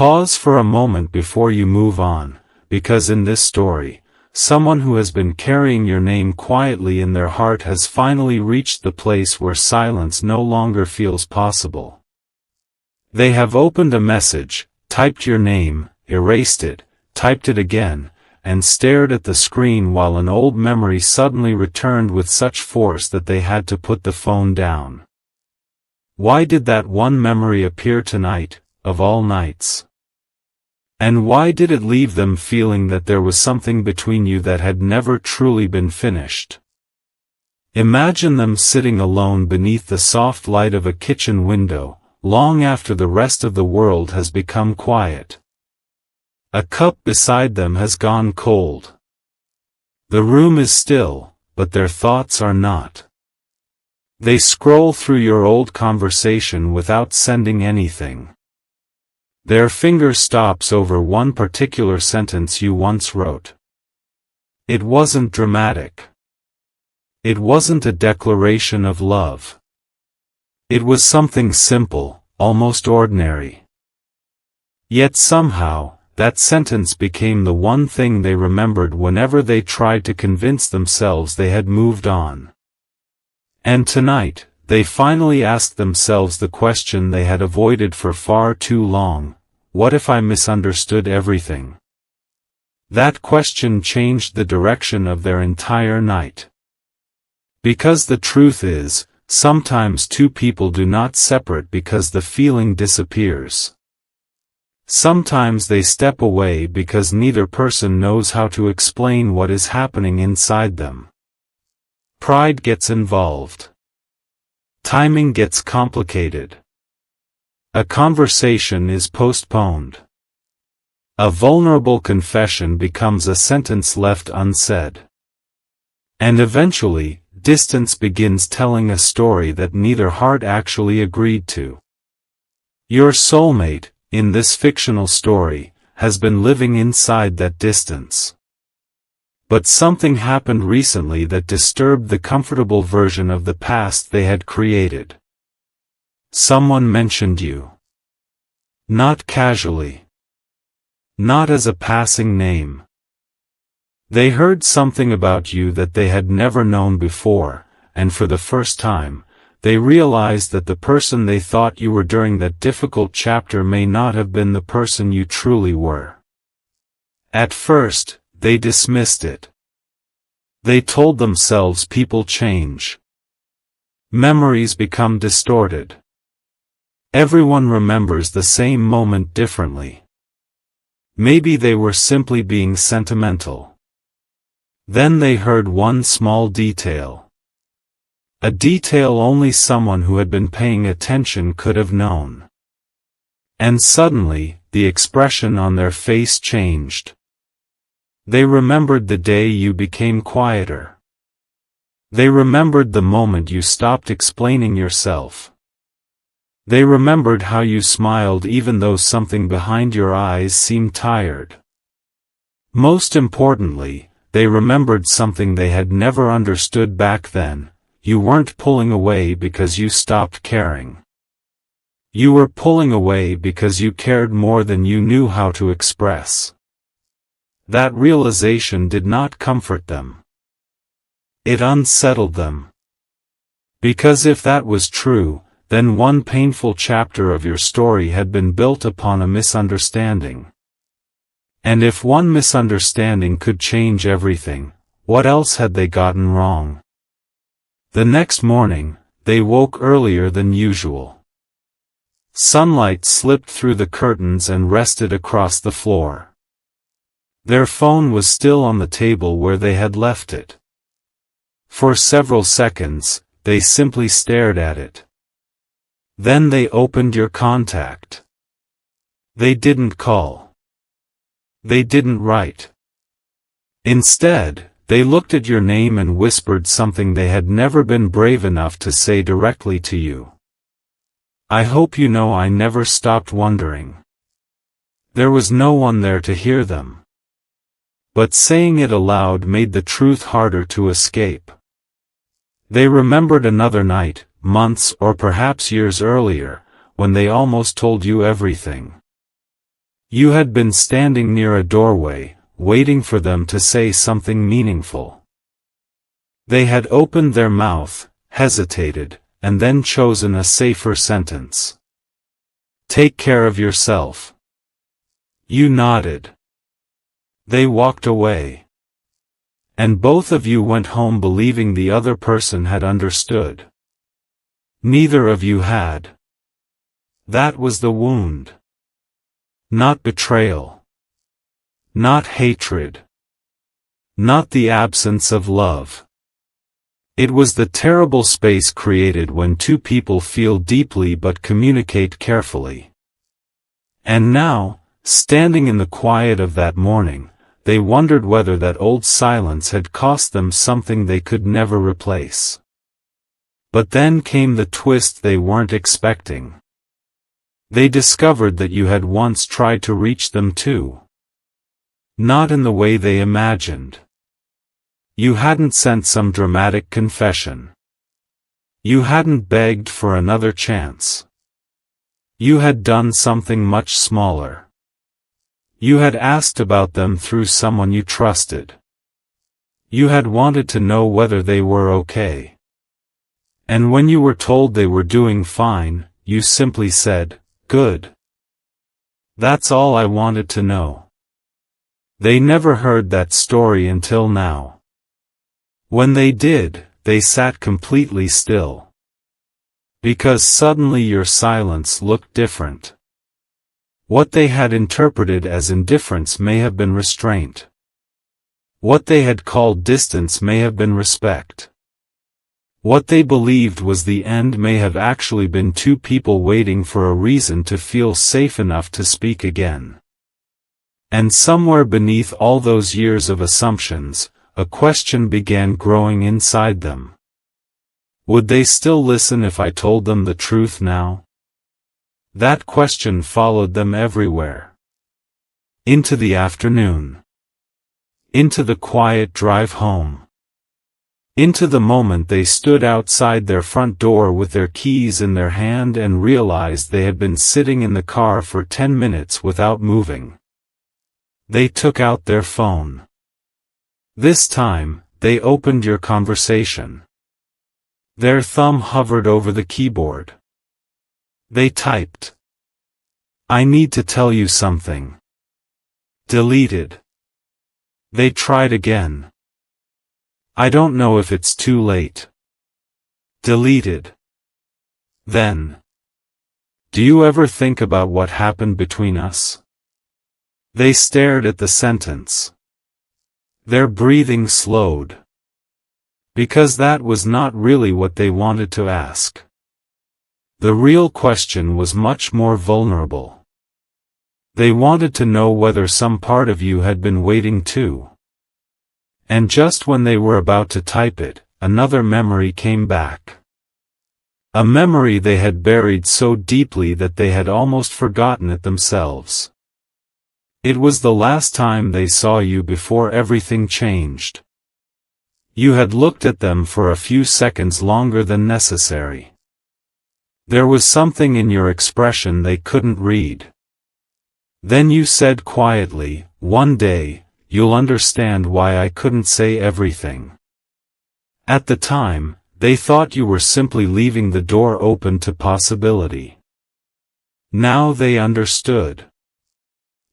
Pause for a moment before you move on, because in this story, someone who has been carrying your name quietly in their heart has finally reached the place where silence no longer feels possible. They have opened a message, typed your name, erased it, typed it again, and stared at the screen while an old memory suddenly returned with such force that they had to put the phone down. Why did that one memory appear tonight, of all nights? And why did it leave them feeling that there was something between you that had never truly been finished? Imagine them sitting alone beneath the soft light of a kitchen window, long after the rest of the world has become quiet. A cup beside them has gone cold. The room is still, but their thoughts are not. They scroll through your old conversation without sending anything. Their finger stops over one particular sentence you once wrote. It wasn't dramatic. It wasn't a declaration of love. It was something simple, almost ordinary. Yet somehow, that sentence became the one thing they remembered whenever they tried to convince themselves they had moved on. And tonight, they finally asked themselves the question they had avoided for far too long: what if I misunderstood everything? That question changed the direction of their entire night. Because the truth is, sometimes two people do not separate because the feeling disappears. Sometimes they step away because neither person knows how to explain what is happening inside them. Pride gets involved. Timing gets complicated. A conversation is postponed. A vulnerable confession becomes a sentence left unsaid. And eventually, distance begins telling a story that neither heart actually agreed to. Your soulmate, in this fictional story, has been living inside that distance. But something happened recently that disturbed the comfortable version of the past they had created. Someone mentioned you. Not casually. Not as a passing name. They heard something about you that they had never known before, and for the first time, they realized that the person they thought you were during that difficult chapter may not have been the person you truly were. At first, they dismissed it. They told themselves people change. Memories become distorted. Everyone remembers the same moment differently. Maybe they were simply being sentimental. Then they heard one small detail. A detail only someone who had been paying attention could have known. And suddenly, the expression on their face changed. They remembered the day you became quieter. They remembered the moment you stopped explaining yourself. They remembered how you smiled even though something behind your eyes seemed tired. Most importantly, they remembered something they had never understood back then: you weren't pulling away because you stopped caring. You were pulling away because you cared more than you knew how to express. That realization did not comfort them. It unsettled them. Because if that was true, then one painful chapter of your story had been built upon a misunderstanding. And if one misunderstanding could change everything, what else had they gotten wrong? The next morning, they woke earlier than usual. Sunlight slipped through the curtains and rested across the floor. Their phone was still on the table where they had left it. For several seconds, they simply stared at it. Then they opened your contact. They didn't call. They didn't write. Instead, they looked at your name and whispered something they had never been brave enough to say directly to you. I hope you know I never stopped wondering. There was no one there to hear them. But saying it aloud made the truth harder to escape. They remembered another night, months or perhaps years earlier, when they almost told you everything. You had been standing near a doorway, waiting for them to say something meaningful. They had opened their mouth, hesitated, and then chosen a safer sentence. "Take care of yourself." You nodded. They walked away. And both of you went home believing the other person had understood. Neither of you had. That was the wound. Not betrayal. Not hatred. Not the absence of love. It was the terrible space created when two people feel deeply but communicate carefully. And now, standing in the quiet of that morning, they wondered whether that old silence had cost them something they could never replace. But then came the twist they weren't expecting. They discovered that you had once tried to reach them too. Not in the way they imagined. You hadn't sent some dramatic confession. You hadn't begged for another chance. You had done something much smaller. You had asked about them through someone you trusted. You had wanted to know whether they were okay. And when you were told they were doing fine, you simply said, "Good. That's all I wanted to know." They never heard that story until now. When they did, they sat completely still. Because suddenly your silence looked different. What they had interpreted as indifference may have been restraint. What they had called distance may have been respect. What they believed was the end may have actually been two people waiting for a reason to feel safe enough to speak again. And somewhere beneath all those years of assumptions, a question began growing inside them. Would they still listen if I told them the truth now? That question followed them everywhere. Into the afternoon. Into the quiet drive home. Into the moment they stood outside their front door with their keys in their hand and realized they had been sitting in the car for 10 minutes without moving. They took out their phone. This time, they opened your conversation. Their thumb hovered over the keyboard. They typed. "I need to tell you something." Deleted. They tried again. "I don't know if it's too late." Deleted. Then. "Do you ever think about what happened between us?" They stared at the sentence. Their breathing slowed. Because that was not really what they wanted to ask. The real question was much more vulnerable. They wanted to know whether some part of you had been waiting too. And just when they were about to type it, another memory came back. A memory they had buried so deeply that they had almost forgotten it themselves. It was the last time they saw you before everything changed. You had looked at them for a few seconds longer than necessary. There was something in your expression they couldn't read. Then you said quietly, "One day, you'll understand why I couldn't say everything." At the time, they thought you were simply leaving the door open to possibility. Now they understood.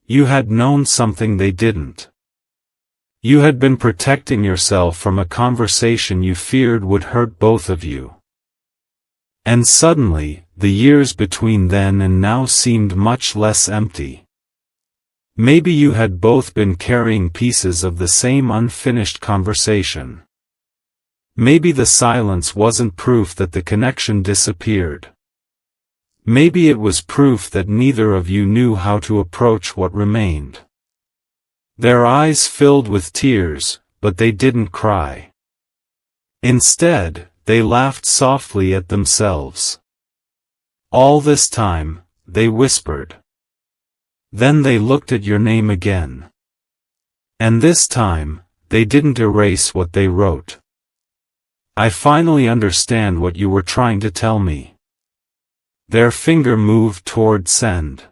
You had known something they didn't. You had been protecting yourself from a conversation you feared would hurt both of you. And suddenly, the years between then and now seemed much less empty. Maybe you had both been carrying pieces of the same unfinished conversation. Maybe the silence wasn't proof that the connection disappeared. Maybe it was proof that neither of you knew how to approach what remained. Their eyes filled with tears, but they didn't cry. Instead, they laughed softly at themselves. All this time, they whispered. Then they looked at your name again. And this time, they didn't erase what they wrote. "I finally understand what you were trying to tell me." Their finger moved toward send.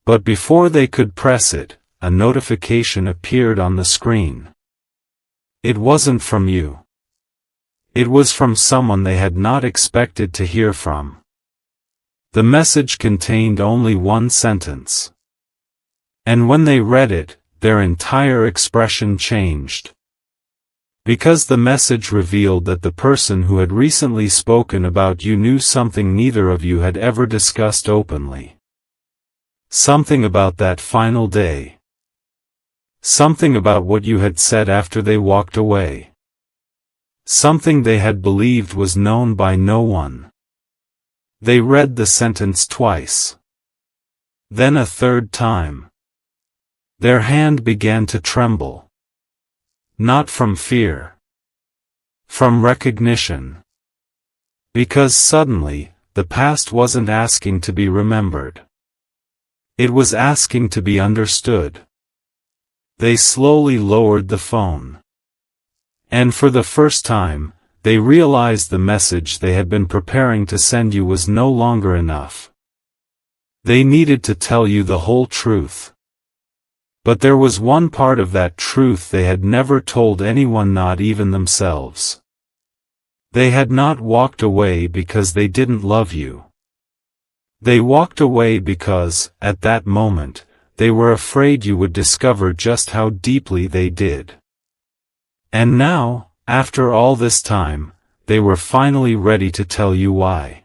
But before they could press it, a notification appeared on the screen. It wasn't from you. It was from someone they had not expected to hear from. The message contained only one sentence. And when they read it, their entire expression changed. Because the message revealed that the person who had recently spoken about you knew something neither of you had ever discussed openly. Something about that final day. Something about what you had said after they walked away. Something they had believed was known by no one. They read the sentence twice. Then a third time. Their hand began to tremble. Not from fear. From recognition. Because suddenly, the past wasn't asking to be remembered. It was asking to be understood. They slowly lowered the phone. And for the first time, they realized the message they had been preparing to send you was no longer enough. They needed to tell you the whole truth. But there was one part of that truth they had never told anyone, not even themselves. They had not walked away because they didn't love you. They walked away because, at that moment, they were afraid you would discover just how deeply they did. And now, after all this time, they were finally ready to tell you why.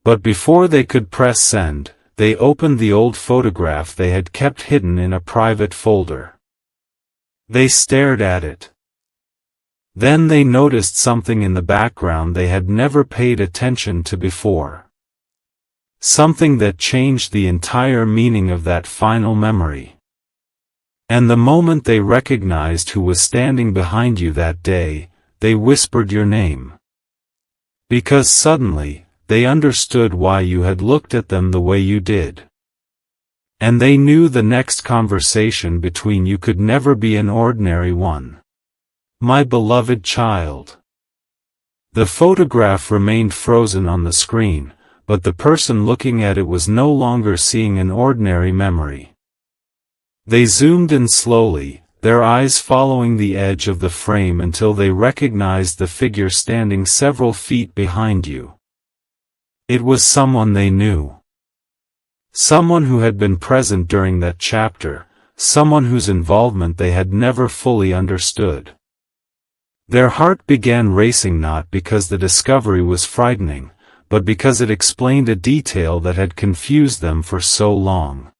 But before they could press send, they opened the old photograph they had kept hidden in a private folder. They stared at it. Then they noticed something in the background they had never paid attention to before. Something that changed the entire meaning of that final memory. And the moment they recognized who was standing behind you that day, they whispered your name. Because suddenly, they understood why you had looked at them the way you did. And they knew the next conversation between you could never be an ordinary one. My beloved child. The photograph remained frozen on the screen, but the person looking at it was no longer seeing an ordinary memory. They zoomed in slowly, their eyes following the edge of the frame until they recognized the figure standing several feet behind you. It was someone they knew. Someone who had been present during that chapter, someone whose involvement they had never fully understood. Their heart began racing, not because the discovery was frightening, but because it explained a detail that had confused them for so long.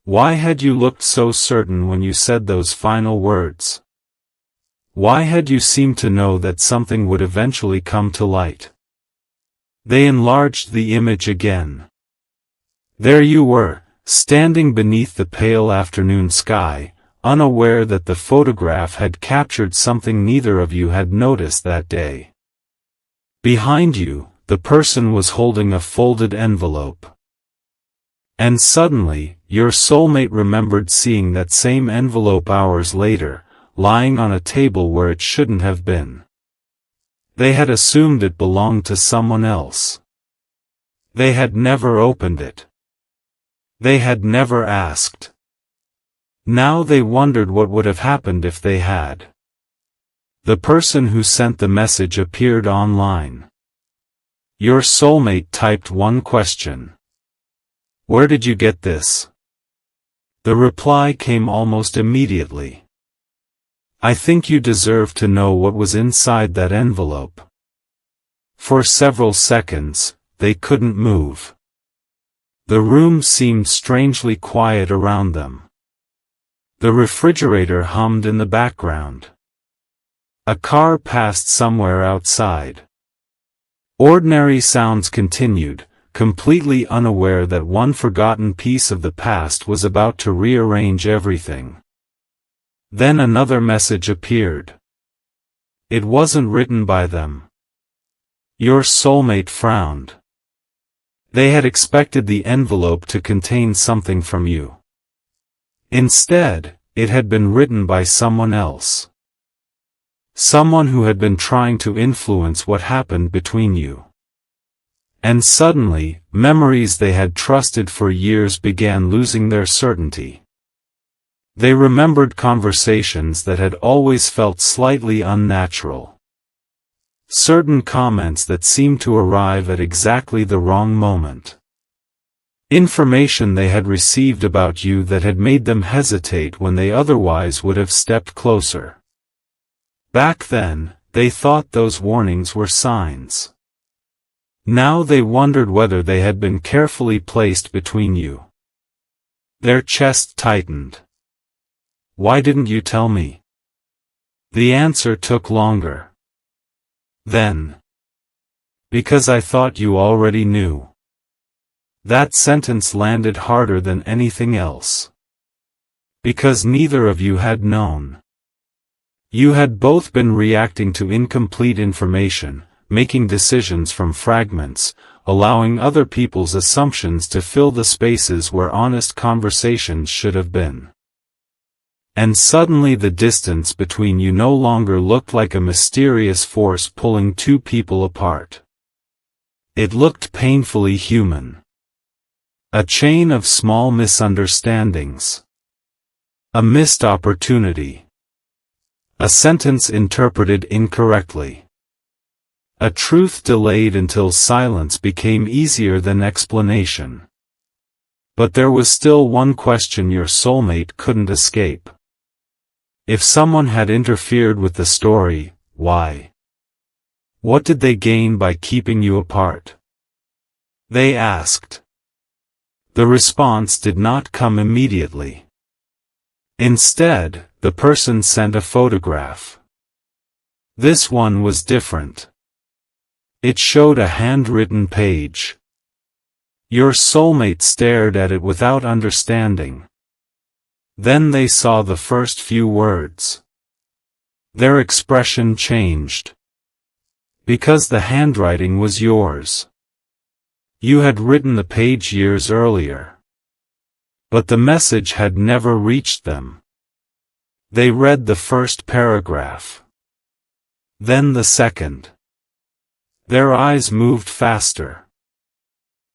Why had you looked so certain when you said those final words? Why had you seemed to know that something would eventually come to light? They enlarged the image again. There you were, standing beneath the pale afternoon sky, unaware that the photograph had captured something neither of you had noticed that day. Behind you, the person was holding a folded envelope. And suddenly, your soulmate remembered seeing that same envelope hours later, lying on a table where it shouldn't have been. They had assumed it belonged to someone else. They had never opened it. They had never asked. Now they wondered what would have happened if they had. The person who sent the message appeared online. Your soulmate typed one question. Where did you get this? The reply came almost immediately. I think you deserve to know what was inside that envelope. For several seconds, they couldn't move. The room seemed strangely quiet around them. The refrigerator hummed in the background. A car passed somewhere outside. Ordinary sounds continued, completely unaware that one forgotten piece of the past was about to rearrange everything. Then another message appeared. It wasn't written by them. Your soulmate frowned. They had expected the envelope to contain something from you. Instead, it had been written by someone else. Someone who had been trying to influence what happened between you. And suddenly, memories they had trusted for years began losing their certainty. They remembered conversations that had always felt slightly unnatural. Certain comments that seemed to arrive at exactly the wrong moment. Information they had received about you that had made them hesitate when they otherwise would have stepped closer. Back then, they thought those warnings were signs. Now they wondered whether they had been carefully placed between you. Their chest tightened. Why didn't you tell me? The answer took longer. Then. Because I thought you already knew. That sentence landed harder than anything else. Because neither of you had known. You had both been reacting to incomplete information, making decisions from fragments, allowing other people's assumptions to fill the spaces where honest conversations should have been. And suddenly the distance between you no longer looked like a mysterious force pulling two people apart. It looked painfully human. A chain of small misunderstandings. A missed opportunity. A sentence interpreted incorrectly. A truth delayed until silence became easier than explanation. But there was still one question your soulmate couldn't escape. If someone had interfered with the story, why? What did they gain by keeping you apart? They asked. The response did not come immediately. Instead, the person sent a photograph. This one was different. It showed a handwritten page. Your soulmate stared at it without understanding. Then they saw the first few words. Their expression changed. Because the handwriting was yours. You had written the page years earlier. But the message had never reached them. They read the first paragraph. Then the second. Their eyes moved faster.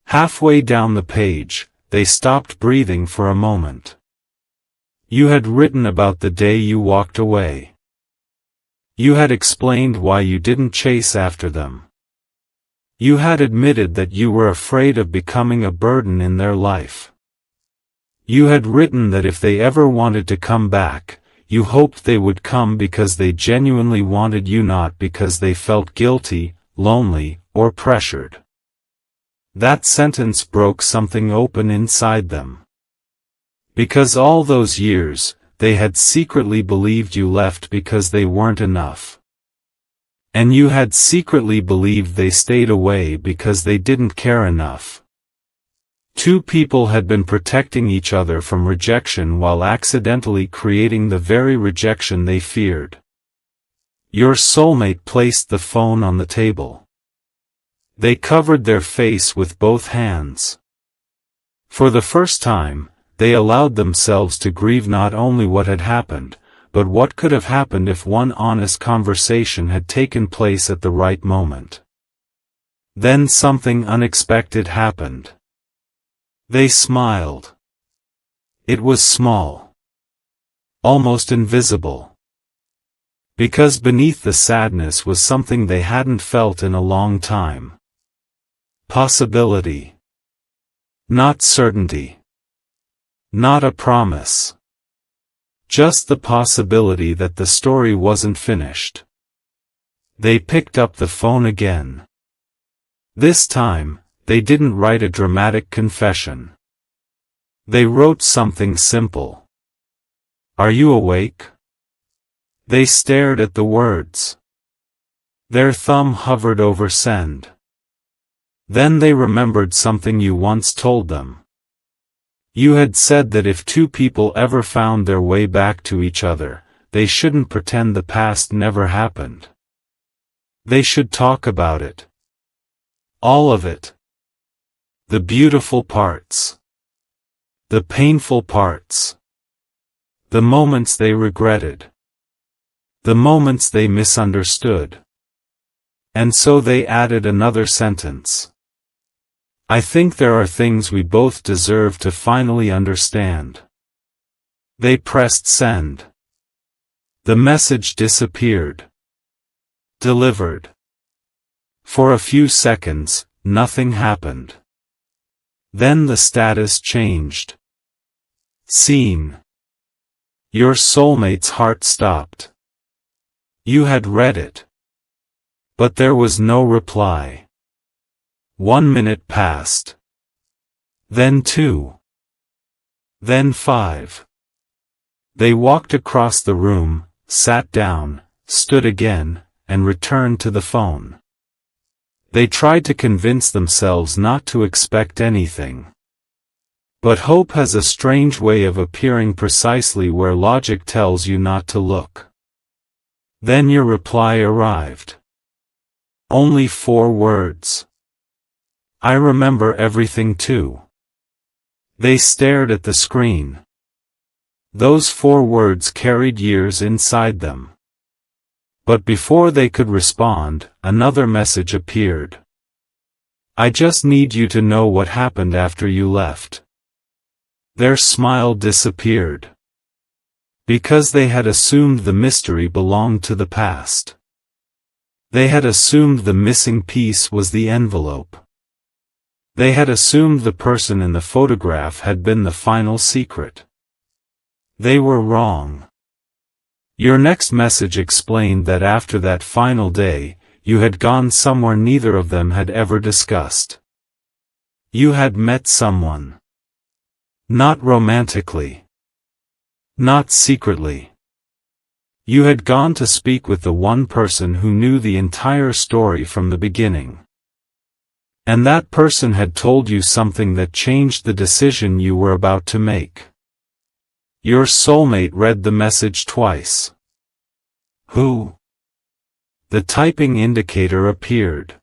Halfway down the page, they stopped breathing for a moment. You had written about the day you walked away. You had explained why you didn't chase after them. You had admitted that you were afraid of becoming a burden in their life. You had written that if they ever wanted to come back, you hoped they would come because they genuinely wanted you, not because they felt guilty, lonely, or pressured. That sentence broke something open inside them. Because all those years, they had secretly believed you left because they weren't enough. And you had secretly believed they stayed away because they didn't care enough. Two people had been protecting each other from rejection while accidentally creating the very rejection they feared. Your soulmate placed the phone on the table. They covered their face with both hands. For the first time, they allowed themselves to grieve not only what had happened, but what could have happened if one honest conversation had taken place at the right moment. Then something unexpected happened. They smiled. It was small. Almost invisible. Because beneath the sadness was something they hadn't felt in a long time. Possibility. Not certainty. Not a promise. Just the possibility that the story wasn't finished. They picked up the phone again. This time, they didn't write a dramatic confession. They wrote something simple. Are you awake? They stared at the words. Their thumb hovered over send. Then they remembered something you once told them. You had said that if two people ever found their way back to each other, they shouldn't pretend the past never happened. They should talk about it. All of it. The beautiful parts. The painful parts. The moments they regretted. The moments they misunderstood. And so they added another sentence. I think there are things we both deserve to finally understand. They pressed send. The message disappeared. Delivered. For a few seconds, nothing happened. Then the status changed. Seen. Your soulmate's heart stopped. You had read it. But there was no reply. 1 minute passed. Then 2. Then 5. They walked across the room, sat down, stood again, and returned to the phone. They tried to convince themselves not to expect anything. But hope has a strange way of appearing precisely where logic tells you not to look. Then your reply arrived. Only 4 words. I remember everything too. They stared at the screen. Those 4 words carried years inside them. But before they could respond, another message appeared. I just need you to know what happened after you left. Their smile disappeared. Because they had assumed the mystery belonged to the past. They had assumed the missing piece was the envelope. They had assumed the person in the photograph had been the final secret. They were wrong. Your next message explained that after that final day, you had gone somewhere neither of them had ever discussed. You had met someone. Not romantically. Not secretly. You had gone to speak with the one person who knew the entire story from the beginning. And that person had told you something that changed the decision you were about to make. Your soulmate read the message twice. Who? The typing indicator appeared.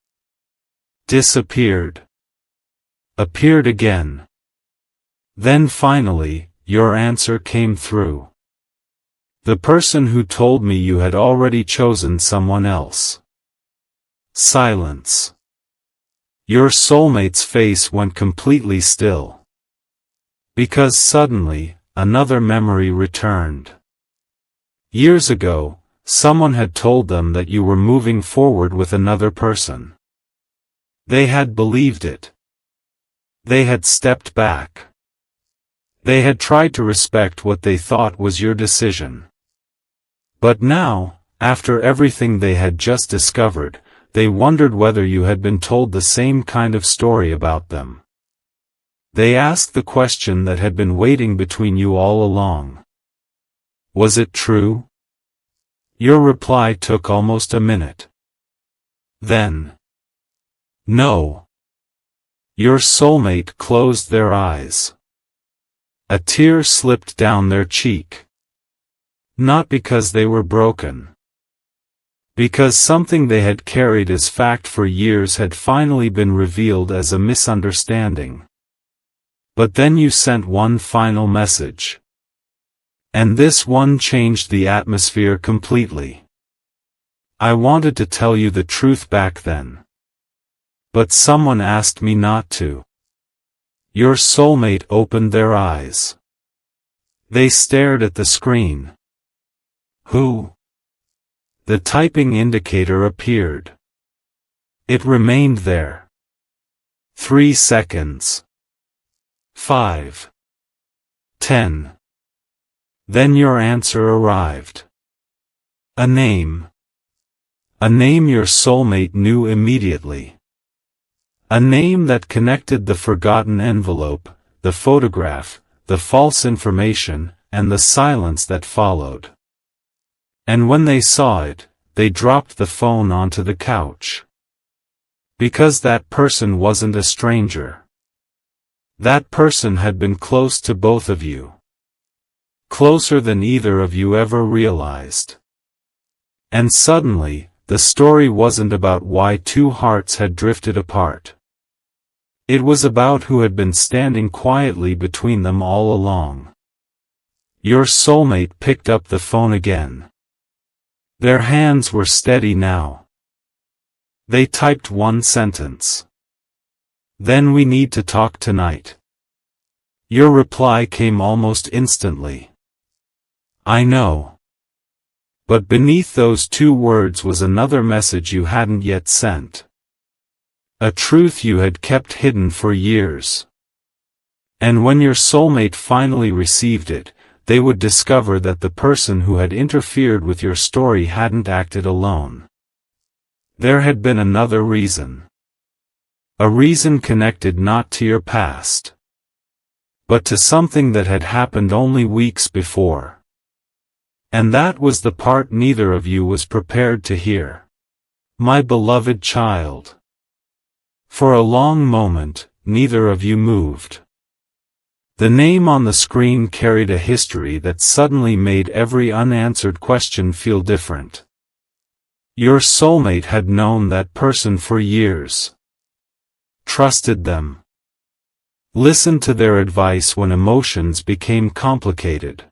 Disappeared. Appeared again. Then finally, your answer came through. The person who told me you had already chosen someone else. Silence. Your soulmate's face went completely still. Because suddenly, another memory returned. Years ago, someone had told them that you were moving forward with another person. They had believed it. They had stepped back. They had tried to respect what they thought was your decision. But now, after everything they had just discovered, they wondered whether you had been told the same kind of story about them. They asked the question that had been waiting between you all along. Was it true? Your reply took almost a minute. Then. No. Your soulmate closed their eyes. A tear slipped down their cheek. Not because they were broken. Because something they had carried as fact for years had finally been revealed as a misunderstanding. But then you sent one final message. And this one changed the atmosphere completely. I wanted to tell you the truth back then. But someone asked me not to. Your soulmate opened their eyes. They stared at the screen. Who? The typing indicator appeared. It remained there. 3 seconds. 5. 10. Then your answer arrived. A name. A name your soulmate knew immediately. A name that connected the forgotten envelope, the photograph, the false information, and the silence that followed. And when they saw it, they dropped the phone onto the couch. Because that person wasn't a stranger. That person had been close to both of you. Closer than either of you ever realized. And suddenly, the story wasn't about why 2 hearts had drifted apart. It was about who had been standing quietly between them all along. Your soulmate picked up the phone again. Their hands were steady now. They typed one sentence. Then we need to talk tonight. Your reply came almost instantly. I know. But beneath those 2 words was another message you hadn't yet sent. A truth you had kept hidden for years. And when your soulmate finally received it, they would discover that the person who had interfered with your story hadn't acted alone. There had been another reason. A reason connected not to your past, but to something that had happened only weeks before. And that was the part neither of you was prepared to hear. My beloved child. For a long moment, neither of you moved. The name on the screen carried a history that suddenly made every unanswered question feel different. Your soulmate had known that person for years. Trusted them. Listened to their advice when emotions became complicated.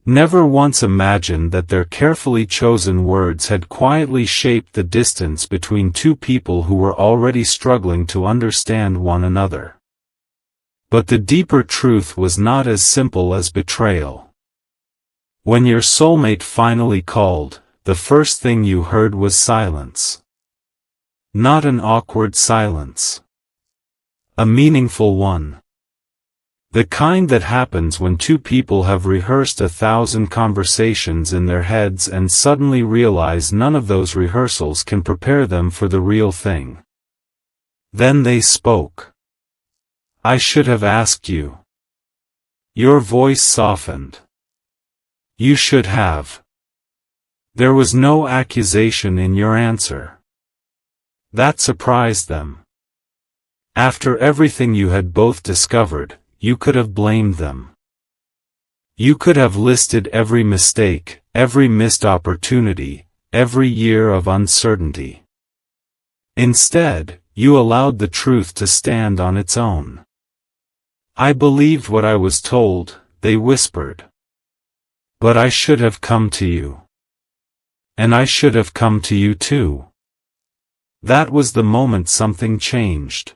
Never once imagined that their carefully chosen words had quietly shaped the distance between 2 people who were already struggling to understand one another. But the deeper truth was not as simple as betrayal. When your soulmate finally called, the first thing you heard was silence. Not an awkward silence. A meaningful one. The kind that happens when 2 people have rehearsed 1,000 conversations in their heads and suddenly realize none of those rehearsals can prepare them for the real thing. Then they spoke. I should have asked you. Your voice softened. You should have. There was no accusation in your answer. That surprised them. After everything you had both discovered, you could have blamed them. You could have listed every mistake, every missed opportunity, every year of uncertainty. Instead, you allowed the truth to stand on its own. I believed what I was told, they whispered. But I should have come to you. And I should have come to you too. That was the moment something changed.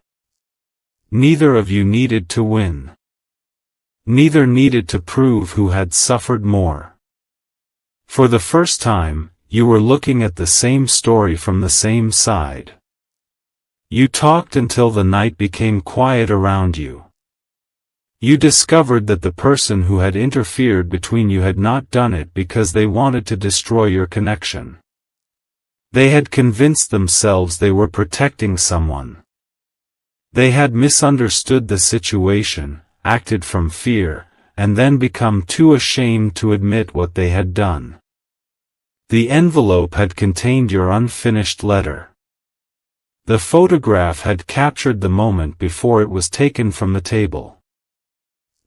Neither of you needed to win. Neither needed to prove who had suffered more. For the first time, you were looking at the same story from the same side. You talked until the night became quiet around you. You discovered that the person who had interfered between you had not done it because they wanted to destroy your connection. They had convinced themselves they were protecting someone. They had misunderstood the situation, acted from fear, and then become too ashamed to admit what they had done. The envelope had contained your unfinished letter. The photograph had captured the moment before it was taken from the table.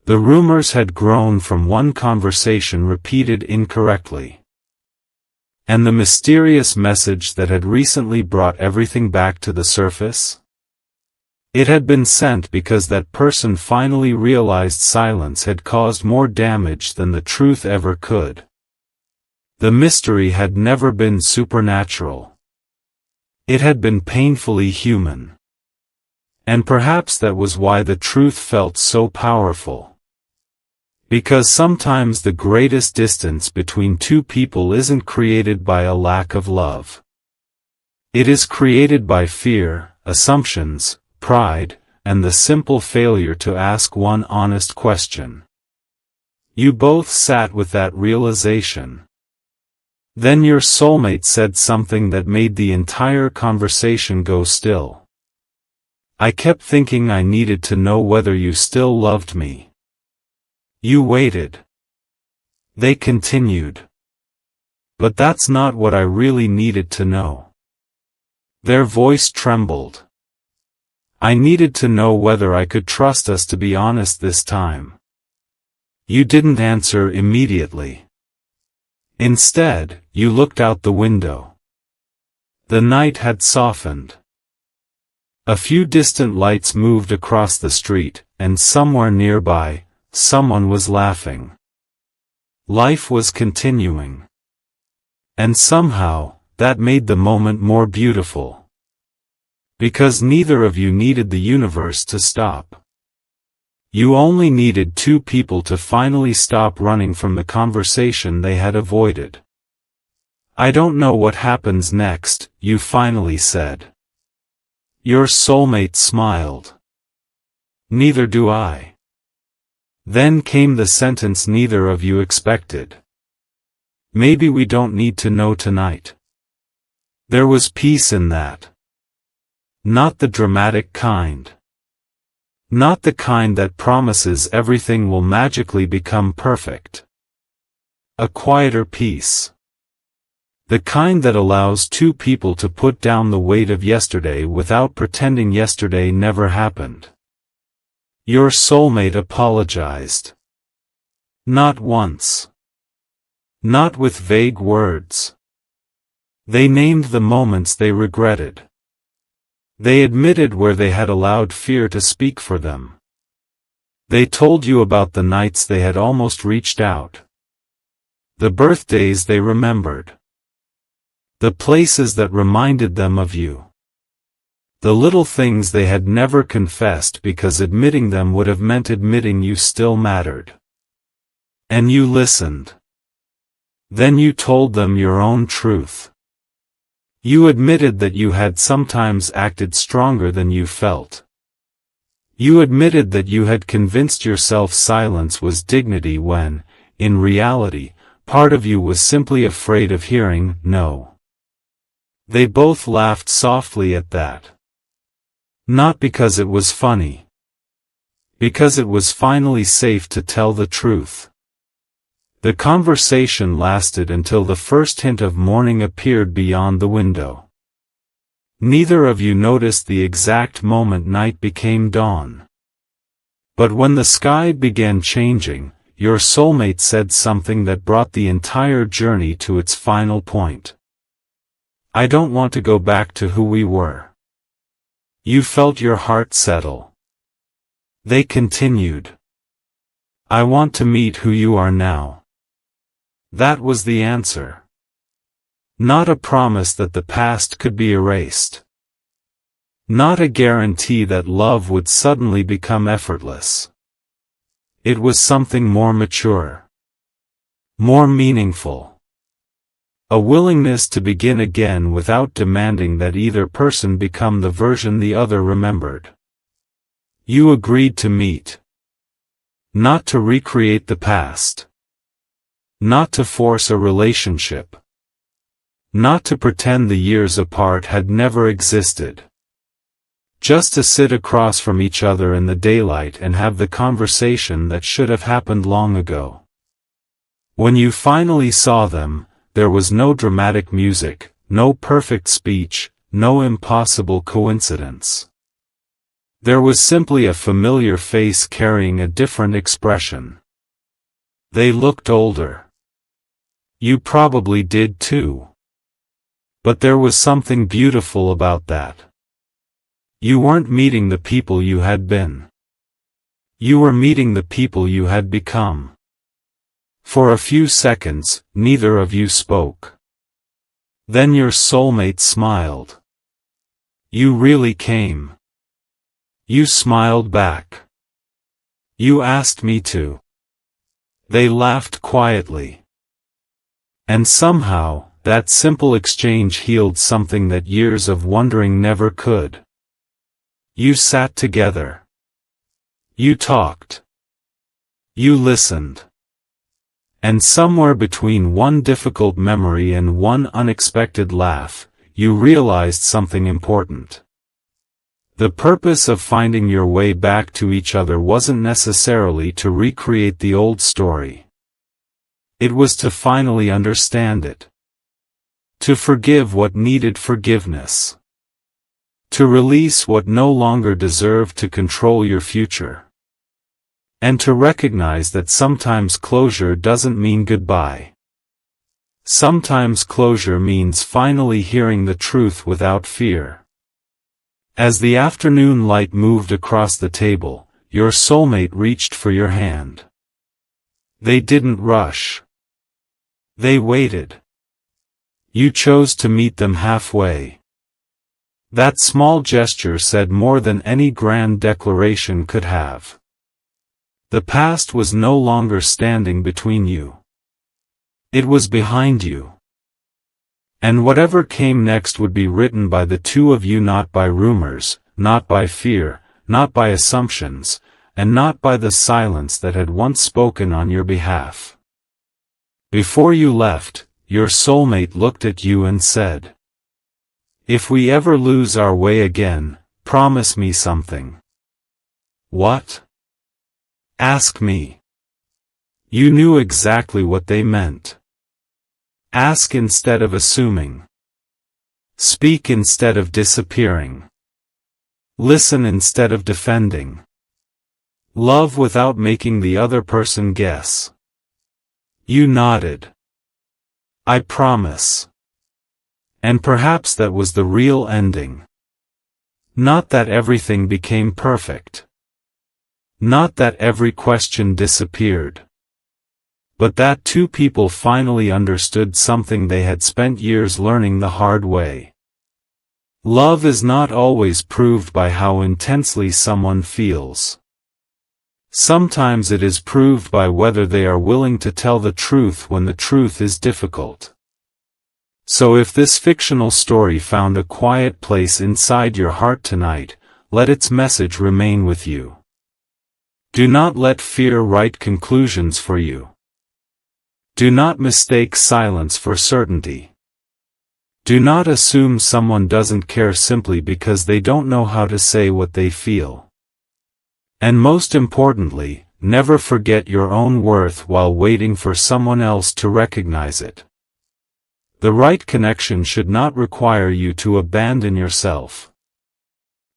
The rumors had grown from one conversation repeated incorrectly. And the mysterious message that had recently brought everything back to the surface? It had been sent because that person finally realized silence had caused more damage than the truth ever could. The mystery had never been supernatural. It had been painfully human. And perhaps that was why the truth felt so powerful. Because sometimes the greatest distance between 2 people isn't created by a lack of love. It is created by fear, assumptions, pride, and the simple failure to ask one honest question. You both sat with that realization. Then your soulmate said something that made the entire conversation go still. I kept thinking I needed to know whether you still loved me. You waited. They continued. But that's not what I really needed to know. Their voice trembled. I needed to know whether I could trust us to be honest this time. You didn't answer immediately. Instead, you looked out the window. The night had softened. A few distant lights moved across the street, and somewhere nearby, someone was laughing. Life was continuing. And somehow, that made the moment more beautiful. Because neither of you needed the universe to stop. You only needed two people to finally stop running from the conversation they had avoided. I don't know what happens next, you finally said. Your soulmate smiled. Neither do I. Then came the sentence neither of you expected. Maybe we don't need to know tonight. There was peace in that. Not the dramatic kind. Not the kind that promises everything will magically become perfect. A quieter peace. The kind that allows two people to put down the weight of yesterday without pretending yesterday never happened. Your soulmate apologized. Not once. Not with vague words. They named the moments they regretted. They admitted where they had allowed fear to speak for them. They told you about the nights they had almost reached out. The birthdays they remembered. The places that reminded them of you. The little things they had never confessed because admitting them would have meant admitting you still mattered. And you listened. Then you told them your own truth. You admitted that you had sometimes acted stronger than you felt. You admitted that you had convinced yourself silence was dignity when, in reality, part of you was simply afraid of hearing no. They both laughed softly at that. Not because it was funny. Because it was finally safe to tell the truth. The conversation lasted until the first hint of morning appeared beyond the window. Neither of you noticed the exact moment night became dawn. But when the sky began changing, your soulmate said something that brought the entire journey to its final point. I don't want to go back to who we were. You felt your heart settle. They continued. I want to meet who you are now. That was the answer. Not a promise that the past could be erased. Not a guarantee that love would suddenly become effortless. It was something more mature. More meaningful. A willingness to begin again without demanding that either person become the version the other remembered. You agreed to meet. Not to recreate the past. Not to force a relationship. Not to pretend the years apart had never existed. Just to sit across from each other in the daylight and have the conversation that should have happened long ago. When you finally saw them, there was no dramatic music, no perfect speech, no impossible coincidence. There was simply a familiar face carrying a different expression. They looked older. You probably did too. But there was something beautiful about that. You weren't meeting the people you had been. You were meeting the people you had become. For a few seconds, neither of you spoke. Then your soulmate smiled. You really came. You smiled back. You asked me to. They laughed quietly. And somehow, that simple exchange healed something that years of wondering never could. You sat together. You talked. You listened. And somewhere between one difficult memory and one unexpected laugh, you realized something important. The purpose of finding your way back to each other wasn't necessarily to recreate the old story. It was to finally understand it. To forgive what needed forgiveness. To release what no longer deserved to control your future. And to recognize that sometimes closure doesn't mean goodbye. Sometimes closure means finally hearing the truth without fear. As the afternoon light moved across the table, your soulmate reached for your hand. They didn't rush. They waited. You chose to meet them halfway. That small gesture said more than any grand declaration could have. The past was no longer standing between you. It was behind you. And whatever came next would be written by the two of you, not by rumors, not by fear, not by assumptions, and not by the silence that had once spoken on your behalf. Before you left, your soulmate looked at you and said, "If we ever lose our way again, promise me something." What? Ask me. You knew exactly what they meant. Ask instead of assuming. Speak instead of disappearing. Listen instead of defending. Love without making the other person guess. You nodded. I promise. And perhaps that was the real ending. Not that everything became perfect. Not that every question disappeared. But that two people finally understood something they had spent years learning the hard way. Love is not always proved by how intensely someone feels. Sometimes it is proved by whether they are willing to tell the truth when the truth is difficult. So if this fictional story found a quiet place inside your heart tonight, let its message remain with you. Do not let fear write conclusions for you. Do not mistake silence for certainty. Do not assume someone doesn't care simply because they don't know how to say what they feel. And most importantly, never forget your own worth while waiting for someone else to recognize it. The right connection should not require you to abandon yourself.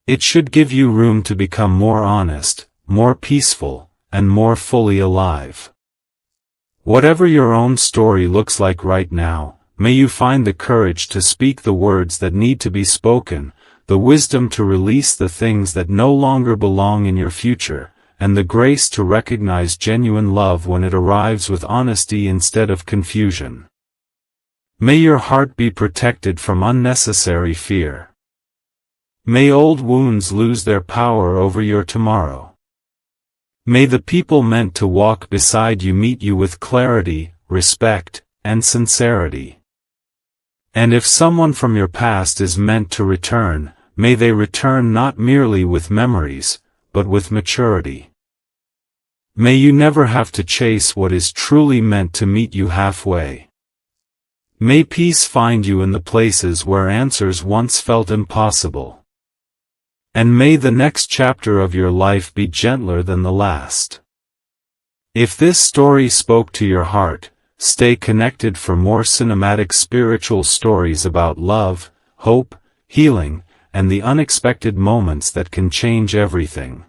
It should give you room to become more honest, more peaceful, and more fully alive. Whatever your own story looks like right now, may you find the courage to speak the words that need to be spoken, the wisdom to release the things that no longer belong in your future, and the grace to recognize genuine love when it arrives with honesty instead of confusion. May your heart be protected from unnecessary fear. May old wounds lose their power over your tomorrow. May the people meant to walk beside you meet you with clarity, respect, and sincerity. And if someone from your past is meant to return, may they return not merely with memories, but with maturity. May you never have to chase what is truly meant to meet you halfway. May peace find you in the places where answers once felt impossible. And may the next chapter of your life be gentler than the last. If this story spoke to your heart, stay connected for more cinematic spiritual stories about love, hope, healing, and the unexpected moments that can change everything.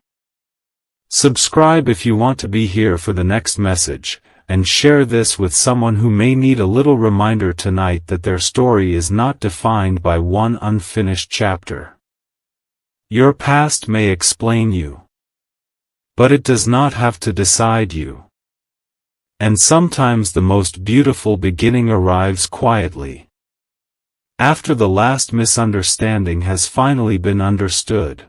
Subscribe if you want to be here for the next message, and share this with someone who may need a little reminder tonight that their story is not defined by one unfinished chapter. Your past may explain you, but it does not have to decide you. And sometimes the most beautiful beginning arrives quietly, after the last misunderstanding has finally been understood.